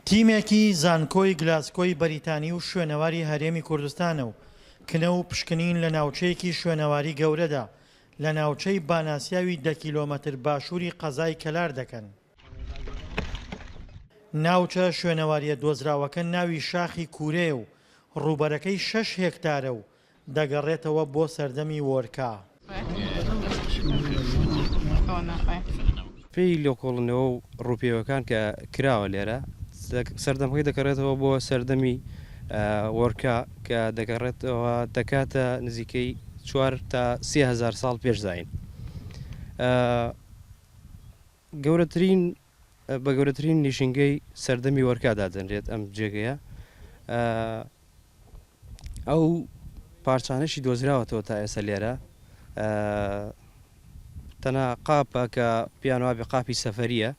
تیمێکی زانکۆی گلاسکۆی بەریتانی و شوێنەواری هەرێمی کوردستانە و کنە و پشکنین لە ناوچەیەکی شوێنەواری گەورەدا لە ناوچەی باناسیاوی 10 کیلۆمەتر باشووری قەزای کەلار دەکەن. ناوچە شوێنەواریە دۆزراوەکە ناوی شاخی کوورێ و ڕووبەرەکەی 6 هێکتارە و دەگەڕێتەوە بۆ سەردەمی وۆرکا. پێی لۆکۆڵنەوە و ڕووپێوەکان کە کراوە لێرە سەردەمەکەی دەکەڕێتەوە بۆ سەردەمی وەرکا کە دەگەڕێتەوە دەکاتە نزیکەی 4 تا 30,000 ساڵ پێشداین. بە گەورەترین نیشنگەی سەردەمی وەرکادا دەنرێت ئەم جێگەیە. ئەو پارچانەشی دۆزراوەتەوە تا ئێستا لێرە تەنها قاپە کە پیانوابی قاپی سەفەریە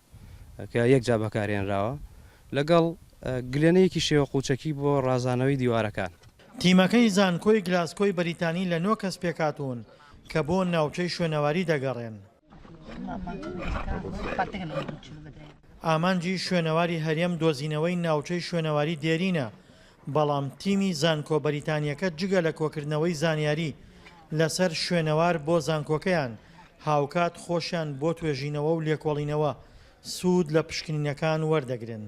کە یەک جا بەکارێنراوە لەگەڵ گلێنەیەکی شێوە قوچەکی بۆ ڕازانەوەی دیوارەکان. تیمەکەی زانکۆی گلاسکۆی بەریتانی لە 9 کەس پێکاتون کە بۆ ناوچەی شوێنەواری دەگەڕێن. ئامانجی شوێنەواری هەرێم دۆزینەوەی ناوچەی شوێنەواری دێرینە، بەڵام تیمی زانکۆ بەریتانیەکە جگە لە کۆکردنەوەی زانیاری لەسەر شوێنەوار بۆ زانکۆکەیان هاوکات خۆشیان بۆ توێژینەوە و لێکۆڵینەوە سوود لە پشکنینەکان وەردەگرن.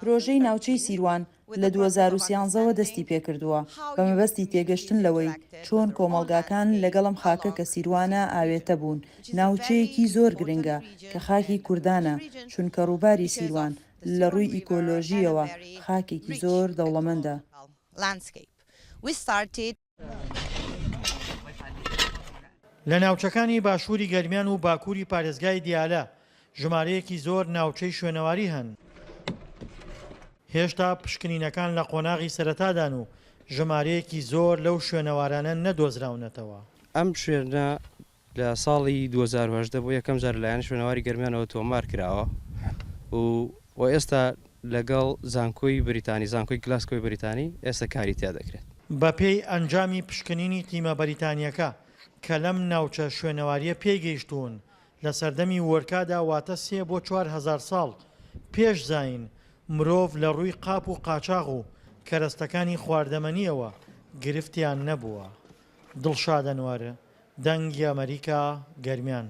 پرۆژەی ناوچەی سیروان لە 2013ەوە دەستی پێکردووە بە مەبەستی تێگەشتن لەوەی چۆن کۆمەڵگاکان لەگەڵم خاکە کە سیروانە ئاوێتە بوون. ناوچەیەکی زۆر گرنگە کە خاکی کوردانە چونکە ڕووباری سیروان لە ڕووی ئیکۆلۆژیەوە خاکێکی زۆر دەوڵەمەندە. لە ناوچەکانی باشووری گەرمیان و باکووری پارێزگای دیالە ژمارەیەکی زۆر ناوچەی شوێنەواری هەن. هێشتا پشکنینەکان لە قۆناغی سەرەتادان و ژمارەیەکی زۆر لەو شوێنەوارانە نەدۆزراونەتەوە. ئەم شوێنە لە ساڵی 2010 بۆ یەکەم جار لەلایەن شوێنەواری گەرمیانەوە تۆمار کراوە و ئێستا لەگەڵ زانکۆی بریتانی زانکۆی گلاسکۆی بریتانی ئێستا کاری تیا دەکرێت. بە پێی ئەنجامی پشکنینی تیمە بەریتانیەکە کە لەم ناوچە شوێنەواریە پێیگەیشتوون لە سەردەمی وەرکادا واتە 3 بۆ 4,000 ساڵ پێش زاین مرۆڤ لە ڕووی قاپ و قاچاغ و کەرەستەکانی خواردەمەنیەوە گرفتیان نەبووە. دڵشادەنوارە، دەنگی ئەمریکا، گەرمیان.